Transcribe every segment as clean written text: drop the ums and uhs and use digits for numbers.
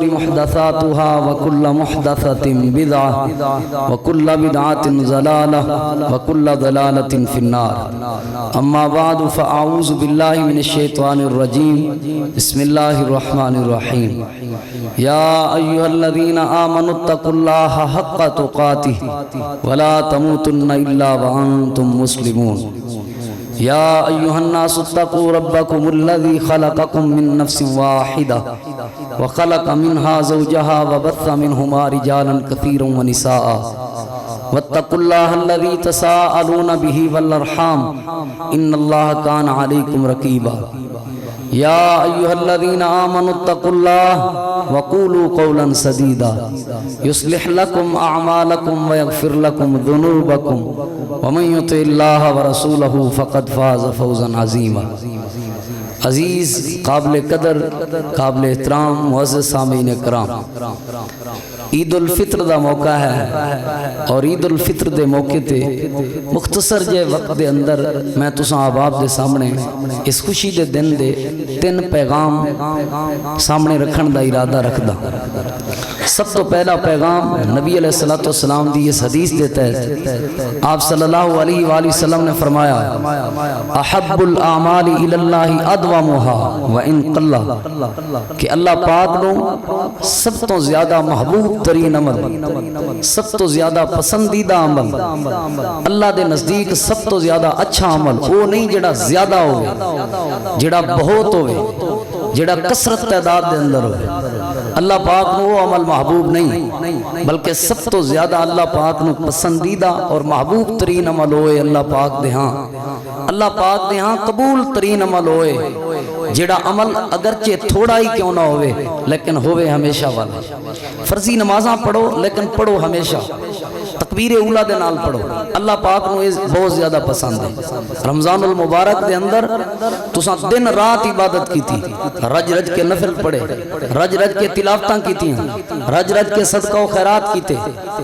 محدثاتها وكل محدثة بدعة وكل بدعة ضلالة وكل ضلالة في النار أما بعد فأعوذ بالله من الشيطان الرجيم بسم الله الرحمن الرحيم يا أيها الذين آمنوا اتقوا الله حق تقاته ولا تموتن إلا وأنتم مسلمون يا أيها الناس اتقوا ربكم الذي خلقكم من نفس واحدة وخلق منها زوجها وبث منهما رجالا كثيرا ونساء واتقوا الله الذي تساءلون به والأرحام إن الله كان عليكم رقيبا يا أيها الذين آمنوا اتقوا الله وقولوا قولا سديدا يصلح لكم أعمالكم ويغفر لكم ذنوبكم ومن يطع الله ورسوله فقد فاز فوزا عظيما. عزیز، قابل قدر، قابل احترام معزز سامعین کرام، عید الفطر دا موقع ہے اور عید الفطر دے موقع تے مختصر جے وقت دے اندر میں تساں احباب دے سامنے اس خوشی دے دن دے 3 پیغام سامنے رکھن دا ارادہ رکھدا. سب تو پہلا پیغام نبی علیہ السلام دی اس حدیث دے تحت آپ صلی اللہ علیہ وآلہ وسلم نے فرمایا احب الاعمال الی اللہ ادومها وان قل، کہ اللہ پاک نو سب تو زیادہ محبوب ترین عمل، سب تو زیادہ پسندیدہ عمل، اللہ دے نزدیک سب تو زیادہ اچھا عمل وہ نہیں جڑا زیادہ ہوئے، جڑا بہت ہوئے، جڑا کثرت تعداد دے اندر ہوئے. اللہ پاک نو وہ عمل محبوب نہیں بلکہ سب تو زیادہ اللہ پاک نو پسندیدہ اور محبوب ترین عمل ہوئے اللہ پاک دے ہاں، اللہ پاک دے ہاں قبول ترین عمل ہوئے جڑا عمل اگرچہ تھوڑا ہی کیوں نہ ہوئے لیکن ہوئے ہمیشہ والا. فرضی نمازاں پڑھو لیکن پڑھو ہمیشہ، تکبیر اولا دے نال پڑھو، اللہ پاک نو بہت زیادہ پسند ہے. رمضان المبارک دے اندر تساں دن رات عبادت کی تھی، رج رج کے نفل پڑھے، رج رج کے تلاوتاں کی تھی، رج رج کے صدقہ و خیرات کیتے،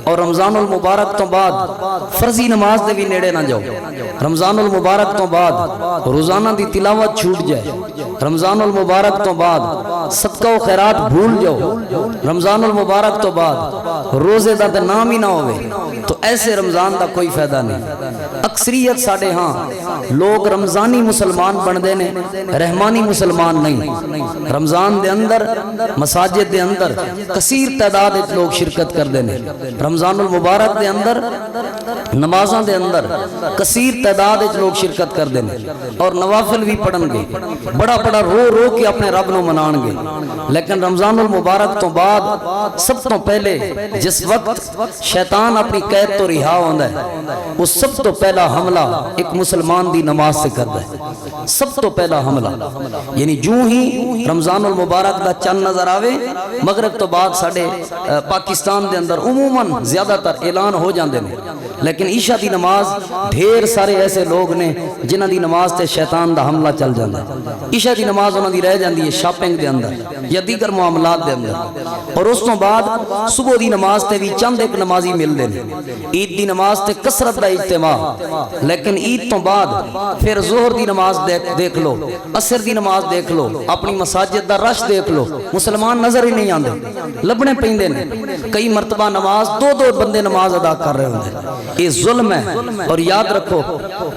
اور رمضان المبارک تو بعد فرضی نماز دے بھی نیڑے نہ جاؤ. رمضان المبارک تو بعد روزانہ دی تلاوت چھوٹ جائے، رمضان المبارک تو بعد صدقہ و خیرات بھول جاؤ، رمضان المبارک تو بعد روزے دا تے نام ہی نہ ہوئے تو ایسے رمضان دا کوئی فائدہ نہیں. اکثریت ساڑھے ہاں لوگ رمضانی مسلمان بن دینے، رحمانی مسلمان نہیں. رمضان دے اندر مساجد دے اندر کثیر تعداد لوگ شرکت کر دینے، رمضان المبارک دے اندر نمازاں دے اندر کثیر تعداد لوگ شرکت کر دینے اور نوافل بھی پڑھن گے، بڑا بڑا رو رو کے اپنے رب نو منان گے. لیکن رمضان المبارک تو بعد سب تو پہلے جس وقت شیطان اپنی قید تو رہا ہوندہ ہے وہ سب تو پہلا حملہ ایک مسلمان دی نماز سے کرتا ہے. سب تو پہلا حملہ یعنی جو ہی رمضان المبارک دا چند نظر آوے مغرب تو بعد ساڑھے پاکستان دے اندر عموماً زیادہ تر اعلان ہو جاندے نے، لیکن عشاء دی نماز ڈھیر سارے ایسے لوگ نے جنہ دی نماز تے شیطان دا حملہ چل جاندہ ہے. عشاء دی نماز انہوں دی رہ جاندی ہے شاپنگ دے اندر یا دیگر معاملات دے اندر، اور اس تو بعد صبح دی نماز تے بھی چند ایک نمازی مل دے. عید دی نماز تے کثرت دا اجتماع، لیکن عید تو بعد پھر ظہر دی نماز دیکھ لو، عصر دی نماز دیکھ لو، اپنی مساجد دا رش دیکھ لو، مسلمان نظر ہی نہیں آندے، لبنے پیندے نے. کئی مرتبہ نماز دو بندے نماز ادا کر رہے ہوندے. یہ ظلم ہے. اور یاد رکھو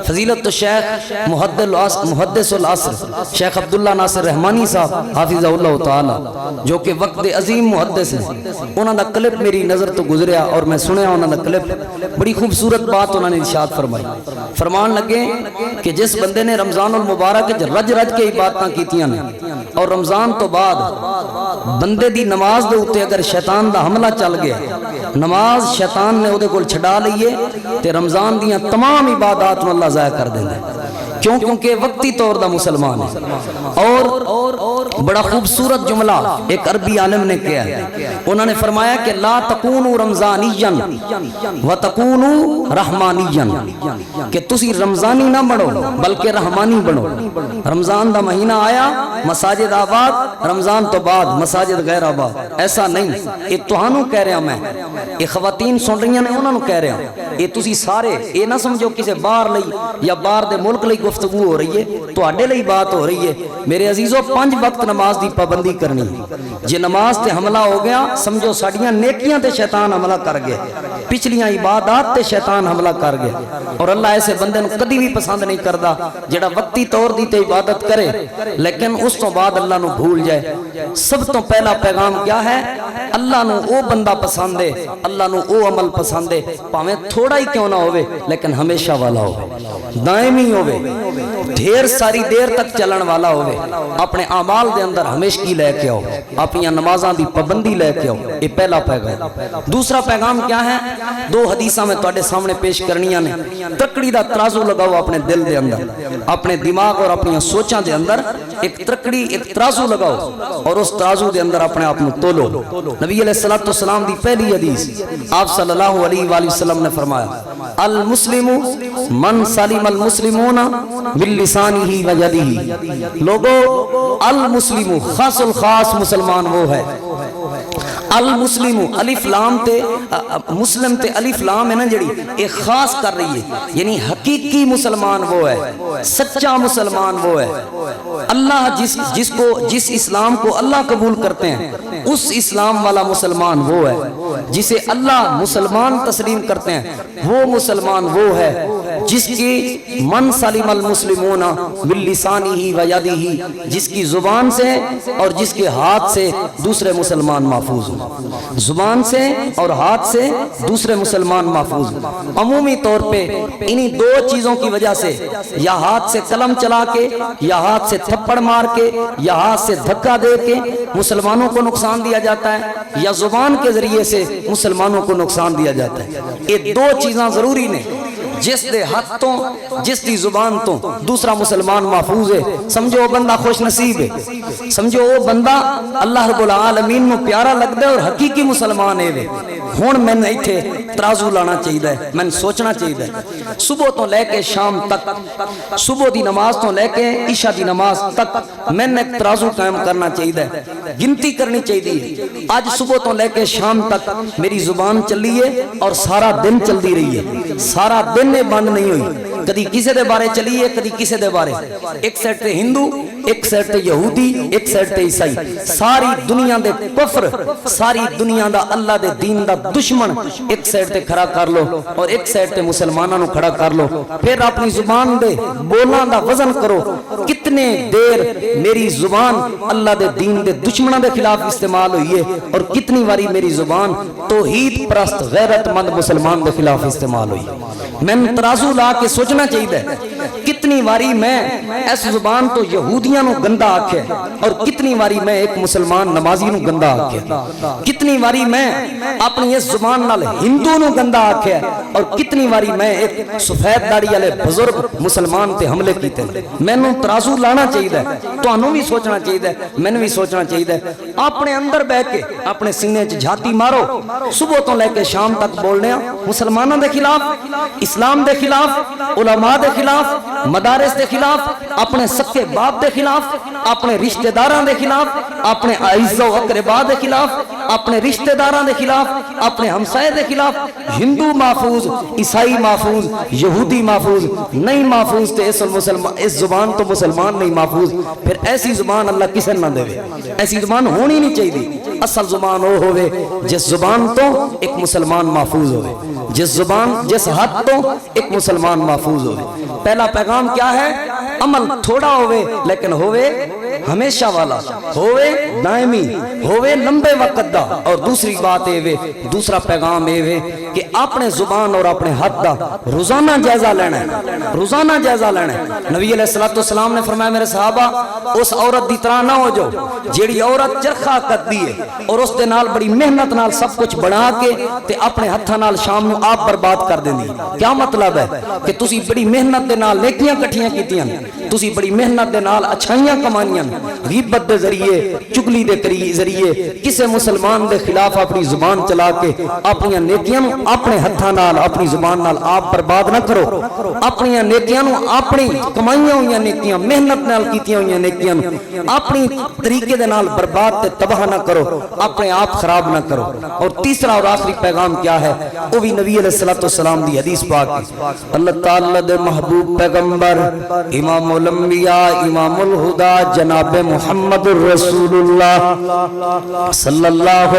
فضیلت شیخ محدث العصر شیخ عبداللہ ناصر رحمانی صاحب حافظہ اللہ تعالی جو کہ وقت عظیم محدث ہیں، انہوں نے کلپ میری نظر تو گزریا اور میں سنیا انہوں نے کلپ، بڑی خوبصورت بات انہوں نے ارشاد فرمائی. فرمان لگے کہ جس بندے نے رمضان المبارک رج رج کے عبادتاں کیتیاں نے اور رمضان تو بعد بندے دی نماز دے اوتے اگر شیطان دا حملہ چل گیا، نماز شیطان نے اودے کول چھڈا لئیے تے رمضان دیاں تمام عبادات نو اللہ ضائع کر دیندا ہے. کیونکہ وقتی طور دا مسلمان ہے. اور بڑا خوبصورت جملہ ایک عربی عالم نے کیا ہے، انہوں نے فرمایا کہ لا تکونوا رمضانیاً وتکونوا رحمانیاً، کہ تسی رمضانی نہ بنو بلکہ رحمانی بنو. رمضان دا مہینہ آیا مساجد آباد، رمضان تو بعد مساجد غیر آباد. ایسا نہیں، یہ تہانوں کہہ رہا میں، یہ خواتین سن رہی ہیں انہوں کہہ رہا، یہ تسی سارے یہ نہ سمجھو کسی باہر لئی یا باہر دے ملک لئی گفتگو ہو رہی ہے تواڈے لئی بات ہو رہی ہے میرے عزیزو 5 وقت نماز دی پابندی کرنی جے نماز تے حملہ ہو گیا سمجھو ساڈیاں نیکیاں تے شیطان حملہ کر گیا پچھلیاں عبادات تے شیطان حملہ کر گیا اور اللہ ایسے بندے نو کدی بھی پسند نہیں کردا جڑا وقتی طور دی تے عبادت کرے لیکن اس تو بعد اللہ نو بھول جائے سب تو پہلا پیغام کیا ہے اللہ نو او بندہ پسند ہے اللہ نو او عمل پسند ہے پاویں تھوڑا ہی کیوں نہ ہوئے لیکن ہمیشہ والا ہوئے دائمی ہوئے ڈھیر ساری دیر تک چلن والا ہوئے اپنے اعمال دے اندر ہمیشگی لے کے آؤ اپنی نمازاں دی پابندی لے کے آؤ یہ پہلا پیغام دوسرا پیغام کیا ہے 2 حدیثاں میں تواڈے سامنے پیش کرنیاں نے ترکڑی دا ترازو لگاؤ اپنے دل دے اندر اپنے دماغ اور اپنی سوچاں دے اندر ایک ترکڑی ایک ترازو لگاؤ اور اس ترازو دے اندر اپنے آپ کو تولو نبی علیہ السلام دی پہلی حدیث آپ صلی اللہ علیہ وآلہ وسلم نے فرمایا المسلم من سلم المسلمون من لسانہ و یدہ لوگو المسلم خاص الخاص مسلمان وہ ہے المسلم الف لام تے مسلم تے الف لام ہے نا جڑی ایک خاص کر رہی ہے یعنی حقیقی مسلمان وہ ہے سچا مسلمان وہ ہے اللہ جس اسلام کو اللہ قبول کرتے ہیں اس اسلام والا مسلمان وہ ہے جسے اللہ مسلمان تسلیم کرتے ہیں وہ مسلمان وہ ہے جس کی من سلم المسلمون من لسانہ و یدہ جس کی زبان سے اور جس کے ہاتھ سے دوسرے مسلمان محفوظ ہوں زبان سے اور ہاتھ سے دوسرے مسلمان محفوظ ہوں عمومی طور پہ انہی 2 چیزوں کی وجہ سے یا ہاتھ سے قلم چلا کے یا ہاتھ سے تھپڑ مار کے یا ہاتھ سے دھکا دے کے مسلمانوں کو نقصان دیا جاتا ہے یا زبان کے ذریعے سے مسلمانوں کو نقصان دیا جاتا ہے یہ 2 چیزاں ضروری نے جس دے ہاتھ تو جس دی زبان تو دوسرا مسلمان محفوظ ہے سمجھو وہ بندہ خوش نصیب ہے سمجھو وہ بندہ اللہ رب العالمین میں پیارا لگتا ہے اور حقیقی مسلمان ہے ہون میں نے ایتھے ترازو لانا چاہیے میں نے سوچنا چاہیے صبح تو لے کے شام تک صبح دی نماز تو لے کے عشاء دی نماز تک میں نے ایک ترازو قائم کرنا چاہیے گنتی کرنی چاہیے آج صبح تو لے کے شام تک میری زبان چلی ہے اور سارا دن چلتی رہی ہے سارا دن بند نہیں ہوئی کدی کسی دے بارے چلیے کدی کسی دے بارے ایک سائڈ تے ہندو ایک سائڈ تے یہودی ایک سائڈ تے عیسائی ساری دنیا دے کفر ساری دنیا دا اللہ دے دین دا دشمن ایک سائڈ تے کھڑا کر لو اور ایک سائڈ تے مسلمانوں نو کھڑا کر لو پھر اپنی زبان دے بولاں دا وزن کرو کتنے دیر میری زبان اللہ دے دین دے دشمنوں دے خلاف استعمال ہوئی ہے اور کتنی واری میری زبان توحید پرست غیرت مند مسلمان دے خلاف استعمال ہوئی میں ترازو لا کے سوچنا چاہیے کتنی واری میں اس زبان تو یہودیاں نو گندا آکھے اور کتنی واری میں ایک مسلمان نمازی نو گندا آکھے کتنی واری میں اپنی اس زبان نال ہندو نو گندا آکھے اور کتنی واری میں ایک سفید داڑھی والے بزرگ مسلمان تے حملے کیتے میں نو ترازو لانا چاہیے تانوں بھی سوچنا چاہیے میں نے بھی سوچنا چاہیے اپنے اندر بیٹھ کے اپنے سینے چ جھاتی مارو صبح تو لے کے شام تک بولنے مسلمانوں دے خلاف اسلام دے خلاف علماء دے خلاف مدارس دے خلاف اپنے سکے باپ دے خلاف اپنے رشتہ داراں دے خلاف اپنے اعزاء و اقرباء دے خلاف اپنے رشتہ داراں دے خلاف اپنے ہمسائے دے خلاف ہندو محفوظ عیسائی محفوظ یہودی محفوظ نہیں محفوظ تے اس زبان تو مسلمان نہیں محفوظ پھر ایسی زبان اللہ کسے نہ دے ایسی زبان ہونی نہیں چاہیے اصل زبان وہ ہوئے جس زبان تو ایک مسلمان محفوظ ہوئے جس حد تو ایک مسلمان محفوظ ہوئے پہلا پیغام کیا ہے عمل تھوڑا ہوئے لیکن ہوئے ہمیشہ والا ہوئے دائمی ہوئے لمبے وقت دا اور دوسری بات دوسرا پیغام کہ اپنے زبان اور اپنے حد دا روزانہ جائزہ لینا ہے روزانہ جائزہ لینا ہے نبی علیہ السلام نے فرمایا میرے صحابہ اس عورت دی طرح نہ ہو جو جیڑی عورت چرخا کر دی ہے اور اس دے نال بڑی محنت نال سب کچھ بنا کے تے اپنے ہتھاں نال شام نو آپ برباد کر دیندی کیا مطلب ہے کہ تسی بڑی محنت دے نال نیکیاں کٹھیاں کیتیاں تسی بڑی محنت دے نال اچھائیاں کمانیاں غیبت دے ذریعے چگلی چگلی دے ذریعے کسے مسلمان دے خلاف اپنی زبان چلا کے اپنی نیکیاں اپنے ہتھاں نال اپنی زبان نال آپ برباد نہ کرو، اپنی نیکیاں اپنی کمائیاں ہوئی نیکیاں محنت نال کیتیاں ہوئی نیکیاں اپنی طریقے دے نال برباد تے تباہ نہ کرو، اپنے آپ خراب نہ کرو۔ اور تیسرا اور آخری پیغام کیا ہے؟ وہ بھی نبی علیہ السلام دی حدیث پاک اللہ تعالی دے محبوب پیغمبر امام الانبیاء امام الہدا جناب محمد الرسول اللہ صلی اللہ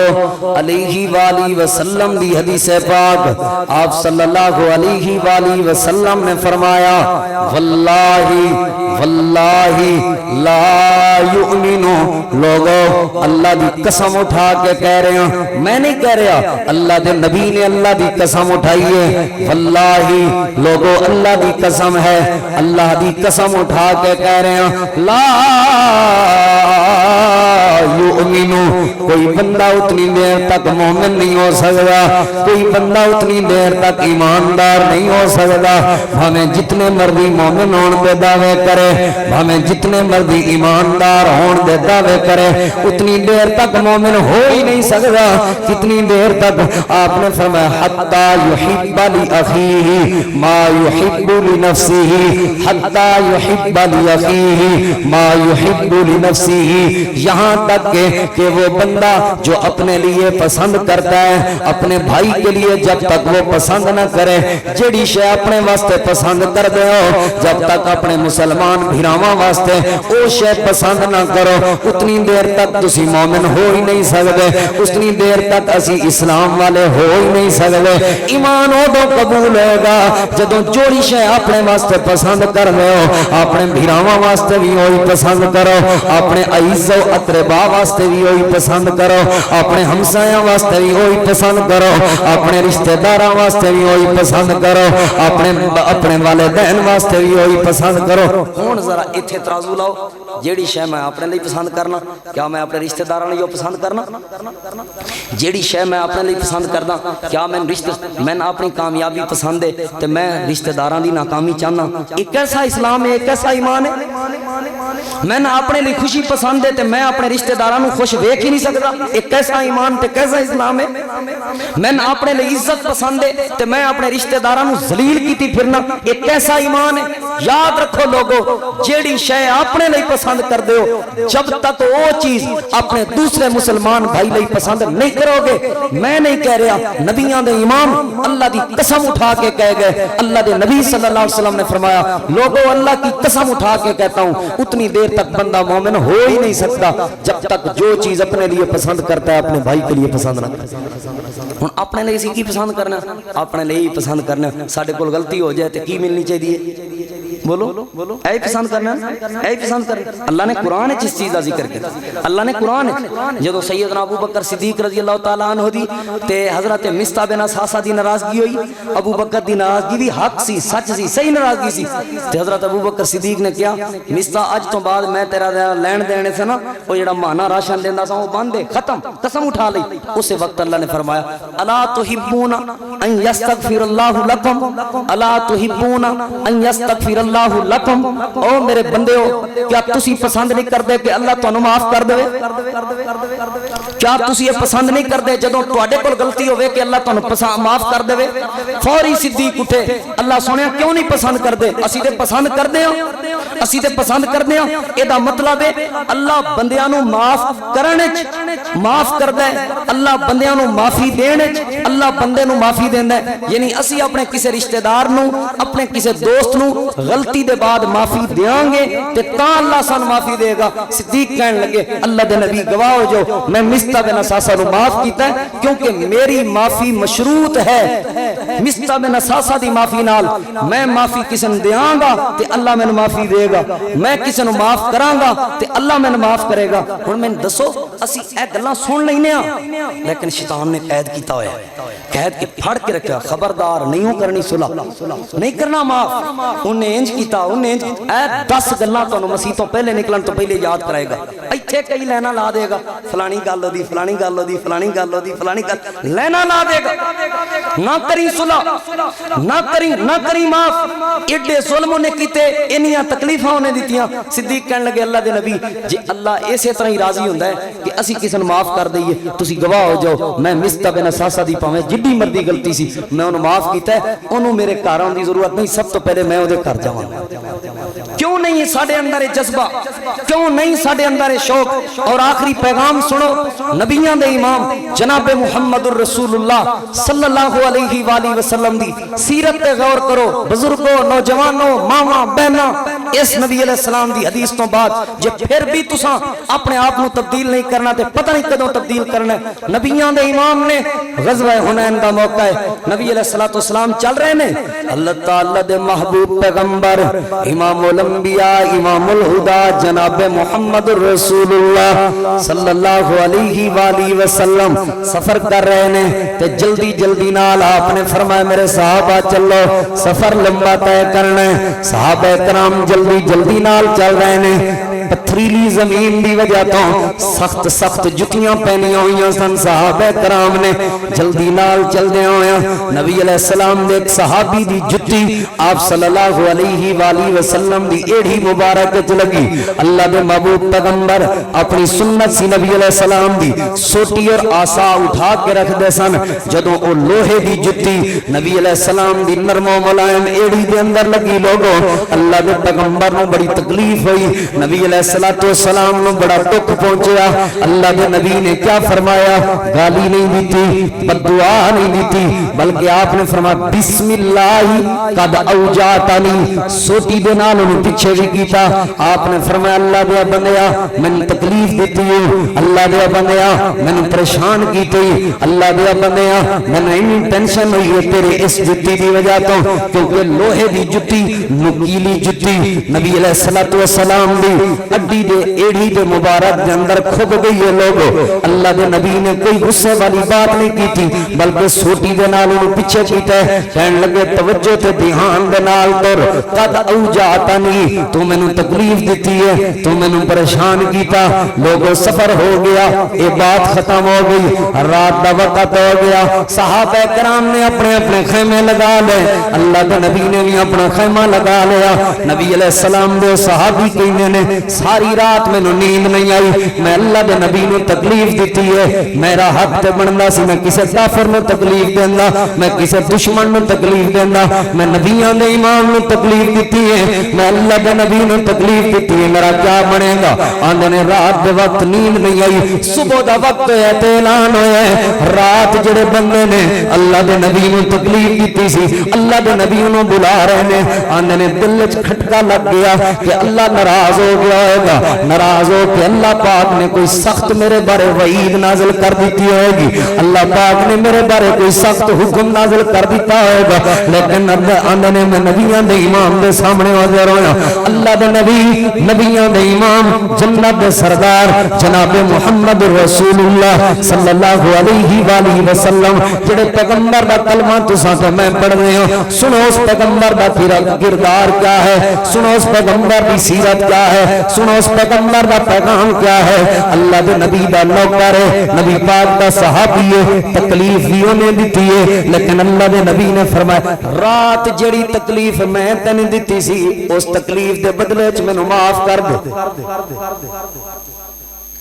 علیہ وآلہ وسلم دی حدیث پاک آپ صلی اللہ علیہ وآلہ وسلم نے فرمایا واللہ واللہ لا یؤمنو، لوگو اللہ دی قسم اٹھا کے کہہ رہے ہیں، میں نہیں کہہ رہا، اللہ دے نبی نے اللہ دی قسم اٹھائی ہے، واللہ لوگو اللہ دی قسم ہے، اللہ دی قسم اٹھا کے کہہ رہے ہیں لا یؤمنو، کوئی بندہ اتنی دیر تک مومن نہیں ہو سکتا، کوئی بندہ اتنی دیر تک ایماندار نہیں ہو سکتا، ہمیں جتنے مرضی مومن ہون دے دعوے کرے، ہمیں جتنے مرضی ایماندار ہون دے دعوے کرے، اتنی دیر تک مومن ہو ہی نہیں سکتا کتنی دیر تک؟ آپ نے فرمایا حتی یحب لأخیہ ما یحب لنفسہ، حتی یحب لأخیہ ما یحب لنفسہ، یہاں تک کہ وہ بندہ جو اپنے لیے پسند کرتا ہے اپنے بھائی کے لیے جب تک وہ پسند نہ کرے، جیڑی شے اپنے واسطے پسند کر دے ہو جب تک اپنے مسلمان بھراواں واسطے او شے پسند نہ کرو اتنی دیر تک تسی مومن ہو ہی نہیں سکتے، اتنی دیر تک اسی اسلام والے ہو ہی نہیں سکتے۔ ایمان ادو قبول ہوگا جدوں جوڑی شے اپنے واسطے پسند کر دے ہو، اپنے بھراواں واسطے بھی وہی پسند کرو، اپنے عزیز و اقربا واسطے بھی وہی پسند کرو، اپنے ہمسایاں واسطے بھی وہی پسند کرو، اپنے رشتہ داراں واسطے بھی وہی پسند کرو، اپنے والدین واسطے بھی وہی پسند کرو۔ ہن ذرا ایتھے ترازو لاؤ، جیڑی شے میں اپنے لیے پسند کرنا کیا میں اپنے رشتہ داراں لیے پسند کرنا؟ جیڑی شے میں اپنے لیے پسند کردا کیا میں اپنی کامیابی پسند ہے تے میں رشتہ داراں دی ناکامی چاہنا؟ ایک کیسا اسلام ہے، ایک کیسا ایمان ہے؟ میں نہ اپنے لیے خوشی پسند ہے تے میں اپنے رشتہ داراں نوں خوش ویکھ ہی نہیں سکدا، ایک کیسا ایمان تے کیسا اسلام ہے؟ میں نہ اپنے لیے عزت پسند ہے تے میں اپنے رشتہ داراں نوں ذلیل کیتی پھرنا، ایک کیسا ایمان ہے؟ یاد رکھو لوگو، جیڑی شے اپنے لیے پسند کر دے ہو جب تک وہ چیز اپنے دوسرے مسلمان بھائی لیے پسند نہیں کرو گے، میں نہیں کہہ رہا، نبیاں دے امام اللہ دی قسم اٹھا کے کہہ گئے، اللہ دے نبی صلی اللہ علیہ وسلم نے فرمایا لوگو اللہ کی قسم اٹھا کے کہتا ہوں اتنی دیر تک بندہ مومن ہو ہی نہیں سکتا جب تک جو چیز اپنے لیے پسند کرتا ہے اپنے بھائی کے لیے پسند نہ کرتا۔ ہن اپنے لیے کی پسند کرنا؟ اپنے لیے ہی پسند کرنا۔ ساڈے کول غلطی ہو جائے تے کی ملنی چاہیے؟ بولو اے پسند کرنا، اے پسند کرنا۔ اللہ نے قرآن ہے جس چیز کا ذکر کیا، اللہ نے قرآن ہے جدو سیدنا ابو بکر صدیق رضی اللہ تعالیٰ عنہ دی تے حضرت مصطح بن اساسہ دی ناراضگی ہوئی، ابو بکر دی ناراضگی بھی حق سی، سچ سی، صحیح ناراضگی سی، تے حضرت ابو بکر صدیق نے کیا مصطح اج تو بعد میں تیرا لین دینے سے نا وہ جڑا مانا راشن دیندا سا وہ بند ہے، ختم، قسم اٹھا لی۔ اس وقت اللہ نے فرمایا الا تحبون ان یستغفر اللہ لکم، الا تحبون ان یستغفر اللہ لکم، او میرے بندے ہو کیا تسی پسند نہیں کردے کہ اللہ تانوں معاف کر دے؟ کیا تسی یہ پسند نہیں کردے جدوں تواڈے کول غلطی ہوے کہ اللہ تانوں معاف کر دے؟ فوری صدیق اٹھے، اللہ سونیا کیوں نہیں پسند کردے؟ اسی تے پسند کردے ہاں، اسی تے پسند کردے ہاں۔ اے دا مطلب ہے اللہ بندیاں نوں معاف کرنے وچ معاف کردا ہے، اللہ بندیاں نوں معافی دینے وچ اللہ بندے نوں معافی دیندا ہے، یعنی اسی اپنے کسے رشتہ دار نوں اپنے کسے دوست نوں غلطی دے بعد معافی دیاں گے تے تاں اللہ سان معافی دے گا۔ صدیق کہنے لگے اللہ دے نبی گواہ ہو جو میں مصطح بن اساسہ نوں معاف کیتا ہے کیونکہ میری معافی مشروط ہے مصطح بن اساسہ دی معافی نال، میں معافی کسے نوں دیاں گا تے اللہ مینوں معافی دے گا، میں کسے نوں معاف کراں گا تے اللہ مینوں معاف کرے گا۔ ہن میں دسو اسی اے گلاں سن لینے ہاں لیکن شیطان نے قید کیتا ہویا ہے، قید کے پھڑ کے رکھا، خبردار نہیں ہو کرنی صلح، نہیں کرنا معاف، انہیں انج کیتا انہیں اے 10 گلاں تانوں مسیح تو پہلے نکلن تو پہلے یاد کرائے گا، ایتھے کئی لینا لا دے گا، فلانی گل دی فلانی گل دی فلانی گل دی فلانی گل لینا لا دے گا، نہ کری صلح نہ کری معاف، ایڈے ظلم نے کیتے، انیاں تکلیفاں نے دتیاں۔ صدیق کہنے لگے اللہ دے نبی جی اللہ اسی طرح ہی راضی ہوندا ہے کہ اسی کسی نوں معاف کر دئیے، تسی گواہ ہو جاؤ، میں مصطفی بن اساسہ دی پاویں جڈی مرضی غلطی سی میں انہوں معاف کیتا ہے، انہوں میرے گھر آن دی ضرورت نہیں، سب تو پہلے میں اودے گھر جاواں۔ کیوں نہیں ساڈے اندر جذبہ، کیوں نہیں ساڈے اندر شوق؟ اور آخری پیغام سنو، نبیاں دے امام جناب محمد الرسول اللہ صلی اللہ علیہ وآلہ وسلم دی سیرت تے غور کرو، بزرگوں، نوجوانوں، ماواں، بہناں، اس نبی علیہ السلام دی حدیث تو بعد جے پھر بھی تساں اپنے آپ کو تبدیل نہیں کرنا تے پتہ نہیں کدوں تبدیل کرنا ہے۔ نبیاں دے امام نے غزوہ حنین دا موقع ہے، نبی علیہ السلام چل رہے نے، اللہ تعالیٰ دے محبوب پیغمبر امام الانبیاء امام الہدا جناب محمد الرسول اللہ صلی اللہ علیہ وآلہ وسلم سفر کر رہے نے تے جلدی جلدی نال آپ نے فرمایا میرے صحابہ چلو سفر لمبا طے کرنا ہے۔ صحابہ کرام جلدی جلدی نال چل رہے نے، پتھریلی زمین دی وجہ تو سخت سخت جتیاں پہنی ہوئیاں سن، صحابہ کرام نے جلدی نال چل دے ہویا۔ نبی علیہ السلام دے ایک صحابی دی جتی آپ صلی اللہ علیہ وآلہ وسلم دی ایڑھی مبارک چ لگی۔ اللہ دے محبوب پیغمبر اپنی سنت سی نبی علیہ السلام دی سوٹی اور آسا اٹھا کے رکھ دے سن، جدوں او لوہے دی جتی نبی علیہ السلام دی نرم و ملائم ایڑھی دے اندر لگی، لوگوں اللہ دے پیغمبر نو بڑی تکلیف ہوئی، نبی علیہ السلام نو بڑا دکھ پہنچیا۔ اللہ دے نبی نے کیا فرمایا؟ گالی نہیں دیتی، بددعا نہیں دیتی، بلکہ آپ نے فرمایا بسم اللہ قد اوجعتنی، سوٹی دے نال انہوں پیچھے بھی کیتا۔ آپ نے فرمایا اللہ دے بندیا میں نے تکلیف دیتی ہے، اللہ دے بندیا میں نے پریشان کیتی، اللہ دے بندیا میں نے اتنی ٹینشن ہوئی ہے تیرے اس جتی دی وجہ تو، کیونکہ لوہے دی جتی نکیلی جتی نبی علیہ السلام دی اڈی دے ایڑھی دے مبارک دے اندر کھب گئی ہے۔ لوگوں اللہ دے نبی نے کوئی غصے والی بات نہیں کی تھی، بلکہ سوٹی دے نال انہوں پیچھے کیتا ہے، کہنے لگے توجہ تے دھیان دے نال تر قد اوجعتنی، تو میں نے تکلیف دیتی ہے، تو میں نے پریشان کیتا۔ لوگوں سفر ہو گیا، یہ بات ختم ہو گئی، رات دا وقت ہو گیا، صحابہ کرام نے اپنے اپنے خیمے لگا لے، اللہ دے نبی نے بھی اپنا خیمہ لگا لیا۔ نبی علیہ السلام دے صحابی کہنے نے ساری رات میں نیند نہیں آئی، میں اللہ دے نبی نے تکلیف دیتی ہے، میرا حق تے بندا سی میں کسے کافر نو تکلیف دیندا، میں کسے دشمن نو تکلیف دیندا، میں نبیوں دے امام نو تکلیف دیتی ہے، میں اللہ دے نبی نو تکلیف دیتی ہے، میرا کیا بنے گا؟ آندے نے رات دے وقت نیند نہیں آئی، صبح دا وقت ہے تے اعلان ہویا ہے رات جڑے بندے نے اللہ دے نبی نو تکلیف دیتی سی اللہ دے نبی نو بلا رہے نے، آندے نے دل وچ کھٹکا لگ گیا کہ اللہ ناراض ہو گیا ہوگا، ناراض ہو کہ اللہ پاک نے کوئی سخت میرے بارے وعید نازل کر دیتی ہوئے گی، اللہ پاک نے میرے بارے کوئی سخت حکم نازل کر دیتا ہوگا، لیکن آندے نے میں نبیاں دے امام دے سامنے حاضر ہویا، اللہ دے نبی نبیاں دے امام جنت دے سردار جناب محمد رسول اللہ صلی اللہ علیہ وآلہ وسلم جڑے پیغمبر دا کلمہ تساں تے میں پڑھ رہے ہوں، سنو اس پیغمبر دا کردار کیا ہے، سنو اس پیغمبر دی سیرت کیا ہے، سنو اس پیغمبر دا پیغام کیا ہے۔ اللہ دے نبی دا نوکر ہے، نبی پاک دا صحابی ہے، تکلیف بھی انہیں دیتی ہے، لیکن اللہ دے نبی نے فرمایا رات جڑی تکلیف میں تینوں دیتی سی اس تکلیف دے بدلے وچ مینوں معاف کر دے۔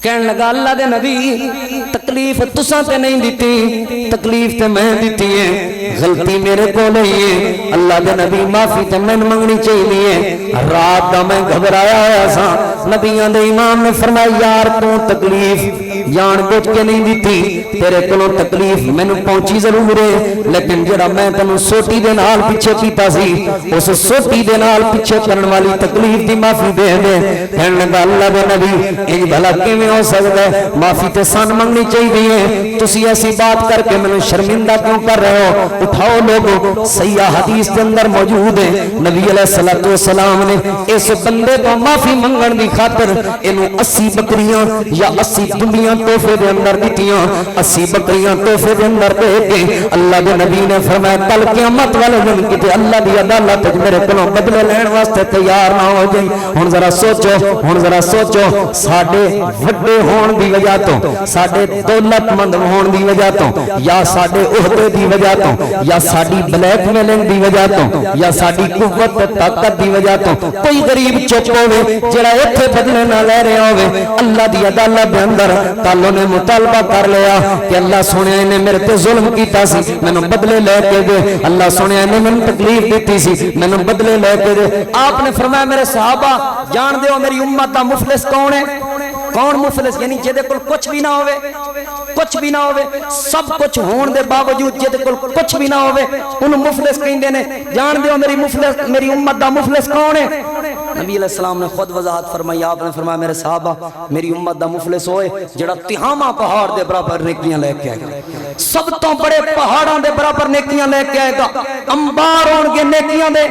کہنے لگا اللہ دے نبی تکلیف تساں تے نہیں دیتی، تکلیف تے میں دیتی ہے، غلطی میرے کو نہیں ہے، اللہ دے نبی معافی تے میں منگنی چاہیے، رات دا میں گھبرایا ہوا سا۔ نبیاں دے امام نے فرمایا یار تو تکلیف جان بوجھ کے نہیں دیتی، تیرے کولوں تکلیف مینوں پہنچی ضرور ہے، لیکن جڑا میں تینوں سوٹی دے نال پیچھے کیتا سی اس سوٹی دے نال پیچھے کرن والی تکلیف دی معافی دے دے۔ کہنے لگا اللہ دے نبی ایں بھلا کیویں ہو سکتا ہے؟ معافی تے سان منگنی چاہیے، تسی ایسی بات کر کے مینوں شرمندہ کیوں کر رہے ہو؟ اٹھاؤ لوگو، صحیح حدیث کے اندر موجود ہے نبی علیہ السلام نے اس بندے کو معافی منگن دی خاطر اینوں 80 بکریاں یا 80 دمبیاں بکریاں تحفے دے اندر دتیاں 80 بکریاں تحفے دے اندر دے کے اللہ دے نبی نے فرمایا کل قیامت والے دن کتے اللہ دی عدالت وچ میرے کولوں بدلے لین واسطے تیار نہ ہو جائیں ہن ذرا سوچو ساڈے وڈے ہون دی وجہ تو ساڈے دولت مند ہون دی وجہ تو یا ساڈے عہدے دی وجہ تو یا ساڈی بلیک میلنگ دی وجہ تو یا ساڈی قوت طاقت دی وجہ تو کوئی غریب چپ ہوے جڑا ایتھے بدلے نہ لے رہا ہوے اللہ دی عدالت دے اندر کل نے مطالبہ کر لیا کہ اللہ سونے نے میرے تے ظلم کیتا سی مینوں بدلے لے کے دے اللہ سونے نے مینوں تکلیف دتی سی مینوں بدلے لے کے دے آپ نے فرمایا میرے صحابہ جان دیو میری امت دا مفلس کون ہے کون مفلس یعنی جے کول کچھ بھی نہ ہوے سب کچھ ہون دے باوجود جے کول کچھ بھی نہ ہوے انہوں مفلس کہندے نے جان دیو میری امت دا مفلس کون ہے نبی علیہ السلام نے خود وضاحت فرمائی آپ نے فرمایا میرے صحابہ میری امت دا مفلس ہوئے جڑا تہامہ پہاڑ دے برابر نیکیاں لے کے آئے گا سب تو بڑے پہاڑاں دے برابر نیکیاں لے کے آئے گا انبار ہون گے نیکیاں دے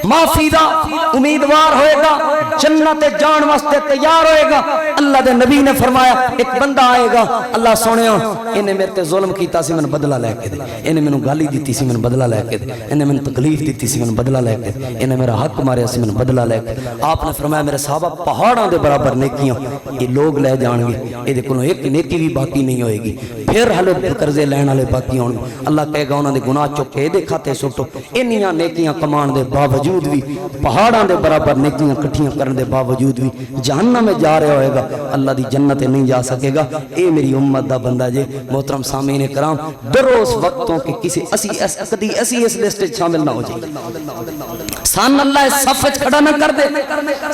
معافی دا امیدوار ہوئے گا جنت جان واسطے تیار ہوئے گا اللہ دے نبی نے فرمایا ایک بندہ آئے گا اللہ سونیا انہیں میرے تے ظلم کیتا سی میں بدلہ لے کے دے انہیں میں گالی دیتی سی میں بدلہ لے کے دے انہیں میں تکلیف دیتی سی میں بدلہ لے کے دے انہیں میرا حق ماریا سی میں بدلہ لے کے دے آپ نے فرمایا میرے صحابہ پہاڑاں دے برابر نیکیاں یہ لوگ لے جان گے یہ دیکھو ایک نیکی بھی باقی نہیں ہوئے گی پھر ہلے قرضے لین والے باقی ہون اللہ کہے گا انہاں دے گناہ چکے دے کھاتے سٹو انیاں نیکیاں کمان دے باوجود بھی پہاڑاں دے برابر نیکیاں کٹھیاں کرن دے باوجود بھی جہنم میں جا رہا ہوئے گا اللہ دی جنت نہیں جا سکے گا اے میری امت دا بندہ جے محترم سامعین کرام دروس وقتوں کے کسی اسی اس لسٹ شامل نہ ہو جائے سان اللہ اس صف کھڑا نہ کر دے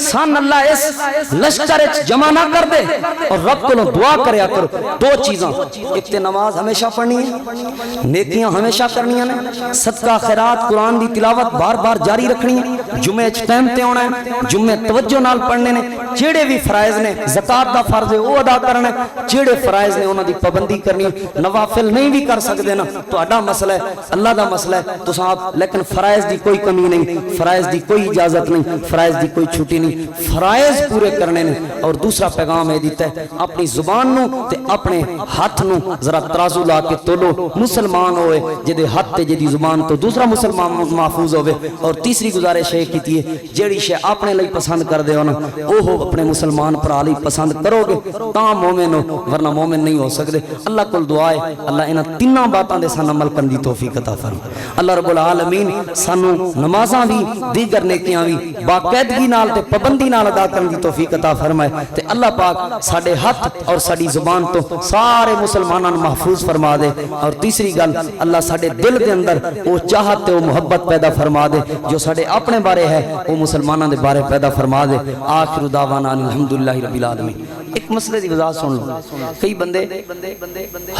سان اللہ اس لشکر جمع نہ کر دے اور رب کو دعا کریا کرو دو چیزاں ایک تے نماز ہمیشہ پڑھنی ہے نیکیاں ہمیشہ کرنی ہیں صدقہ خیرات قرآن دی تلاوت بار بار جاری رکھنی ہے جمعے ٹائم تے ہونا ہے جمعے توجہ نال پڑھنے نے جیڑے بھی فرائض نے زکات دا فرض ہے وہ ادا کرنا ہے جیڑے فرائض نے انہاں دی پابندی کرنی ہے نوافل نہیں بھی کر سکدے نا تہاڈا مسئلہ ہے اللہ دا مسئلہ ہے تساں آپ لیکن فرائض دی کوئی کمی نہیں فرائض دی کوئی اجازت نہیں فرائض دی کوئی چھٹی نہیں فرائض پورے کرنے نے اور دوسرا پیغام یہ دیتا ہے اپنی زبان نو تے اپنے ہاتھ نو ذرا ترازو لا کے تولو مسلمان ہوئے جدے ہاتھ تے جدی زبان تو دوسرا مسلمان محفوظ ہوئے اور تیسری گزارش ہے کیتی ہے جیڑی شے اپنے لئی پسند کر دے ہو نا اوہ اپنے مسلمان پرا لئی پسند کرو گے تاں مومن ہو ورنہ مومن نہیں ہو سکدے اللہ کول دعا ہے اللہ انہاں تیناں باتاں دے سان عمل کرن دی توفیق عطا فرمائے اللہ رب العالمین سانو نمازاں بھی دیگر نیکیاں بھی باقاعدگی نال تے پابندی نال ادا کرن دی توفیق عطا فرمائے تے اللہ پاک ساڈے ہاتھ اور ساڈی زبان تو سارے مسلماناں نوں محفوظ فرما دے اور تیسری گل اللہ ساڈے دل دے اندر وہ چاہت تے وہ محبت پیدا فرما دے جو ساڈے اپنے بارے ہے وہ مسلماناں دے بارے پیدا فرما دے آخر دعوانا الحمدللہ رب العالمین ایک مسئلے دی وضاحت سن لو کئی بندے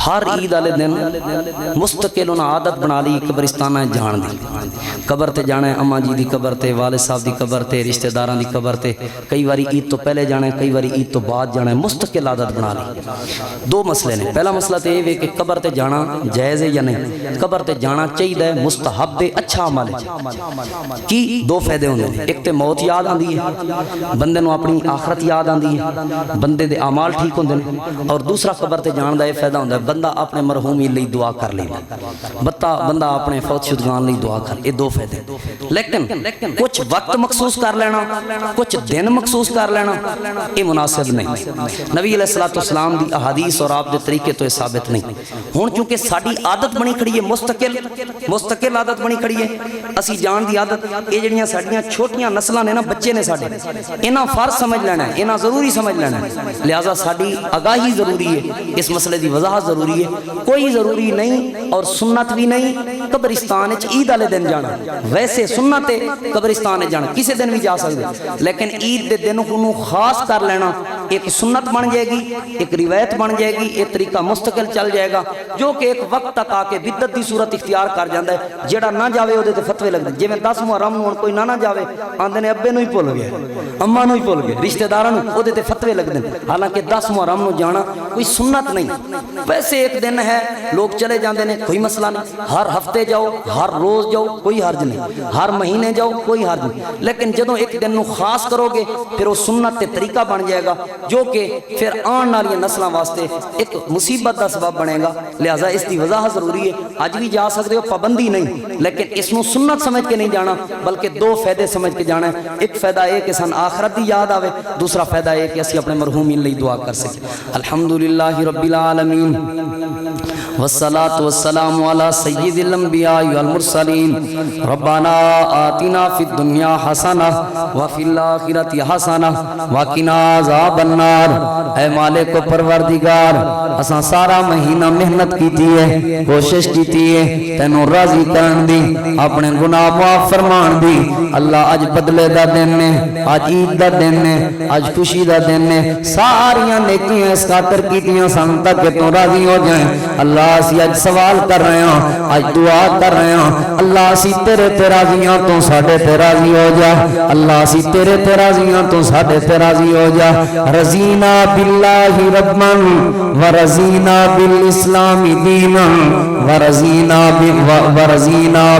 ہر عید والے دن مستقل انہاں عادت بنا لی قبرستاناں جان دی قبر تے جانا ہے اماں جی دی قبر تے والد صاحب دی قبر تے رشتہ داراں دی قبر تے کئی واری عید تو پہلے جانا ہے کئی واری عید تو بعد جانا ہے مستقل عادت بنا لی دو مسئلے نے پہلا مسئلہ تے یہ کہ قبر تے جانا جائز ہے یا نہیں قبر تے جانا چاہیے مستحب ہے اچھا عمل ہے کی دو فائدے ہوندے ہیں ایک تے موت یاد آندی ہے بندے نو اپنی آخرت یاد آندی ہے بندے دے اعمال ٹھیک ہوندے ہیں اور دوسرا قبر تے جان دا یہ فائدہ ہوندا ہے بندہ اپنے مرحومی لئی دعا کر لیندا بندہ اپنے فوت شدگان لئی دعا کر یہ دو فائدے لیکن کچھ وقت مخصوص کر لینا کچھ دن مخصوص کر لینا یہ مناسب نہیں نبی علیہ الصلوۃ والسلام دی احادیث اور آپ دے طریقے تو یہ ثابت نہیں ہن چونکہ ساڈی عادت بنی کھڑی ہے مستقل عادت بنی کھڑی ہے اسی جان دی عادت یہ جڑیاں ساڈیاں چھوٹیاں نسلاں نے نا بچے نے ساڈے انہاں فرض سمجھ لینا ہے انہاں ضروری سمجھ لینا ہے لہذا ساڈی آگاہی ضروری ہے اس مسئلے دی وضاحت ضروری ہے کوئی ضروری نہیں اور سنت بھی نہیں قبرستان وچ عید والے دن جانا ویسے سنت ہے قبرستان وچ جانا کسی دن بھی جا سکدے لیکن عید دے دن کو خاص کر لینا ایک سنت بن جائے گی ایک روایت بن جائے گی ایک طریقہ مستقل چل جائے گا جو کہ ایک وقت تک آ کے بدعت دی صورت اختیار کر جاندا ہے جڑا نہ جاوے اودے تے فتوی لگدے جویں 10 محرم نوں کوئی نہ جاوے آندے نے ابے نوں ہی بھول گئے اماں نوں ہی بھول گئے رشتہ داراں نوں اودے تے فتوی لگدے حالانکہ 10 محرم نوں جانا کوئی سنت نہیں ویسے ایک دن ہے لوگ چلے جاندے نے کوئی مسئلہ نہیں، ہر ہفتے جاؤ ہر روز جاؤ کوئی حرج نہیں، ہر مہینے جاؤ کوئی حرج نہیں، لیکن جدوں ایک دن نو خاص کرو گے پھر وہ سنت تے طریقہ بن جائے گا جو کہ پھر آن والی نسلاں واسطے ایک مصیبت دا سبب بنے گا۔ لہذا اس دی وضاحت ضروری ہے، اج بھی جا سکتے ہو، پابندی نہیں، لیکن اس نو سنت سمجھ کے نہیں جانا بلکہ دو فائدے سمجھ کے جانا ہے۔ ایک فائدہ ہے کہ سن آخرت دی یاد آوے، دوسرا فائدہ ہے کہ اسی اپنے مرحومین لئی دعا کر سکیں۔ الحمدللہ رب العالمین والصلاة والسلام على سید الانبیاء والمرسلین ربنا آتنا فی الدنیا حسنہ وفی الاخرۃ حسنہ وقنا عذاب النار۔ اے مالک و پروردگار اساں سارا مہینہ محنت کیتی ہے، کوشش کیتی ہے تینوں راضی کرن دی، اپنے گناہ معاف فرمان دی۔ اللہ اج بدلے دا دن نے، اج عید دا دن نے، اج خوشی دا دن نے، ساریاں نیکیاں اس خاطر کیتیاں سن تک کہ تو راضی ہو جائیں۔ اللہ اسی اج سوال کر رہے ہیں، اج دعا کر رہے ہیں، اللہ اسی تیرے تے راضیاں تو ساڈے تے راضی ہو جا، اللہ اسی تیرے تے راضیاں تو ساڈے تے راضی ہو جا۔ رضینا باللہ ربا ورضینا بالاسلام دینا ورضینا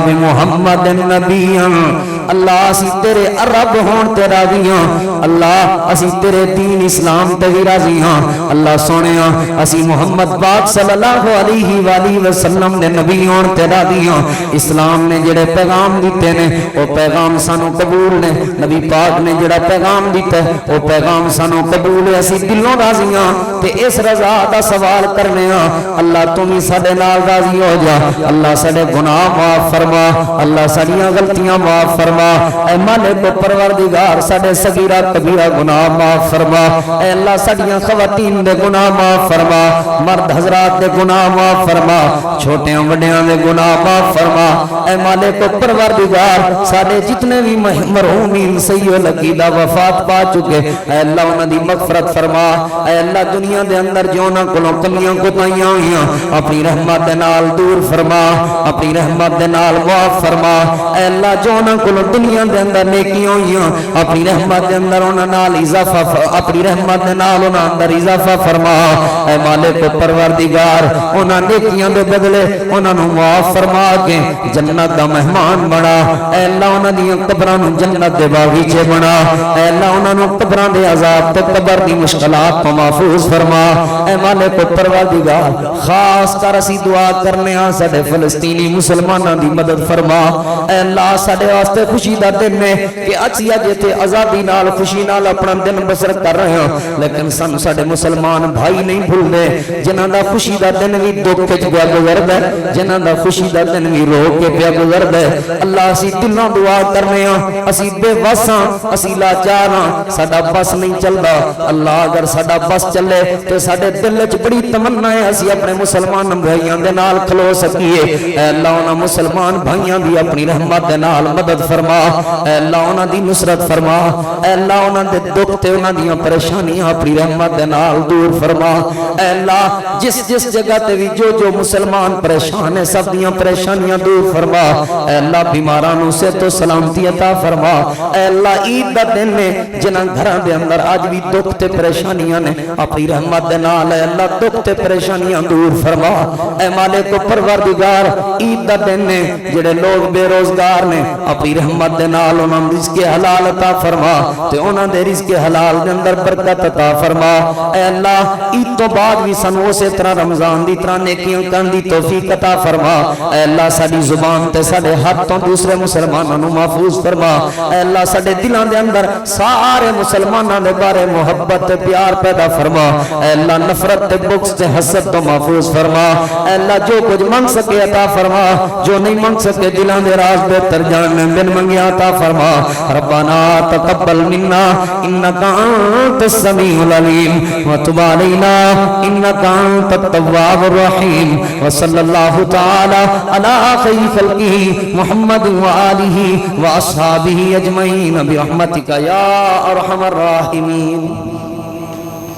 بمحمد نبیا۔ اللہ اسی تیرے رب ہون تے راضی ہاں، اللہ اسی تیرے دین اسلام تے بھی راضی ہاں۔ اللہ سونیا اسی محمد پاک صلی اللہ علیہ وآلہ وسلم دے نبی ہون تے راضی ہاں۔ اسلام نے جڑے پیغام دیتے نے وہ پیغام سانو قبول نے، نبی پاک نے جڑا پیغام دیتا ہے وہ پیغام سانو قبول ہے، اسی دلوں راضی ہاں تے اس رضا دا سوال کرنے ہاں۔ اللہ تم ہی ساڈے نال راضی ہو جا، اللہ ساڈے گناہ معاف فرما، اللہ ساڈیاں غلطیاں معاف فرما، اے مالک و پروردگار ساڈے صغیرہ کبیرہ گناہ معاف فرما، اے اللہ ساڈیاں خواتین دے گناہ معاف فرما، مرد حضرات دے گناہ معاف فرما، چھوٹیاں وڈیاں دے گناہ معاف فرما۔ اے مالک و پروردگار ساڈے جتنے بھی مرحومین سید العقیدہ وفات پا چکے اے اللہ انہاں دی مغفرت فرما، اے اللہ دنیا دے اندر جو انہاں کولوں کمیاں کوتاہیاں ہوئیاں اپنی رحمت دے نال دور فرما، اپنی رحمت دے نال معاف فرما، اے اللہ جو انہاں کولوں دنیا دے اندر نیکیاں ہوئیاں اپنی رحمت دے اندر انہاں نال اضافہ، اپنی رحمت دے نال انہاں اندر اضافہ فرما۔ اے مالک و پروردگار انہاں نیکیاں دے بدلے انہاں نوں معاف فرما کے جنت دا مہمان بنا، اے اللہ انہاں دیاں قبراں نوں جنت دے باغیچے بنا، اے اللہ انہاں نوں قبراں دے عذاب تے قبر دی مشکلات تو محفوظ فرما۔ اے مالک و پروردگار خاص کر اسی دعا کرنے ہاں ساڈے فلسطینی مسلماناں دی مدد فرما، اے اللہ ساڈے واسطے خوشی دا دن ہے کہ اسی اج تے آزادی نال خوشی نال اپنا دن بسر کر رہے ہاں، لیکن سن ساڈے مسلمان بھائی نہیں بھول دے جنہاں دا خوشی دا دن بھی دکھ وچ پیا گزردا ہے، جنہاں دا خوشی دا دن بھی رو کے پیا گزردا ہے۔ اللہ اسی دلوں دعا کرنے ہاں، اسی بے بس ہاں، اسی لاچار ہاں، ساڈا بس نہیں چلدا۔ اللہ اگر ساڈا بس چلے تے ساڈے دل وچ بڑی تمنا ہے اسی اپنے مسلمان بھائیاں دے نال کھلو سکیے۔ اے اللہ انہاں مسلمان بھائیاں دی اپنی رحمت دے نال مدد فرما، اے اللہ انہاں دی نصرت فرما، اے اللہ انہاں دے دکھ تے انہاں دیاں پریشانیاں اپنی رحمت دے نال دور فرما۔ اے اللہ جس جس جگہ تے بھی جو مسلمان پریشان ہے سب دیاں پریشانیاں دور فرما، اے اللہ بیماراں نوں صحت و سلامتی عطا فرما۔ اے اللہ عید دا دن نے جنہاں گھراں دے اندر اج بھی دکھ تے پریشانیاں نے اپنی رحمت دے نال اے اللہ دکھ تے پریشانیاں دور فرما۔ اے مالک و پروردگار عید دا دن نے جڑے لوگ بے روزگار نے اپنی رحمت دے نال انہاں نوں رزق حلال عطا فرما تے انہاں دے رزق حلال دے اندر برکت عطا فرما۔ اے اللہ عید تو بعد بھی سن اسی طرح رمضان دی طرح نیکیاں کرن دی توفیق عطا فرما۔ اے اللہ ساڈی زبان تے ساڈے ہاتھ تو دوسرے مسلماناں نوں محفوظ فرما۔ اے اللہ ساڈے دلاں دے اندر سارے مسلماناں دے بارے محبت تے پیار پیدا فرما۔ اے اللہ نفرت تے بغض تے حسد تو محفوظ فرما۔ اے اللہ جو کچھ منگ سکے عطا فرما، جو نہیں منگ سکے دلاں دے راز بہتر جاننے بن منگیا عطا فرما۔ ربنا تقبل منا انک انت السمیع العلیم وتب علینا انک انت التواب الرحیم وصلی اللہ تعالی علی خیر خلقہ محمد وآلہ واصحابہ اجمعین برحمتک یا ارحم الراحمین۔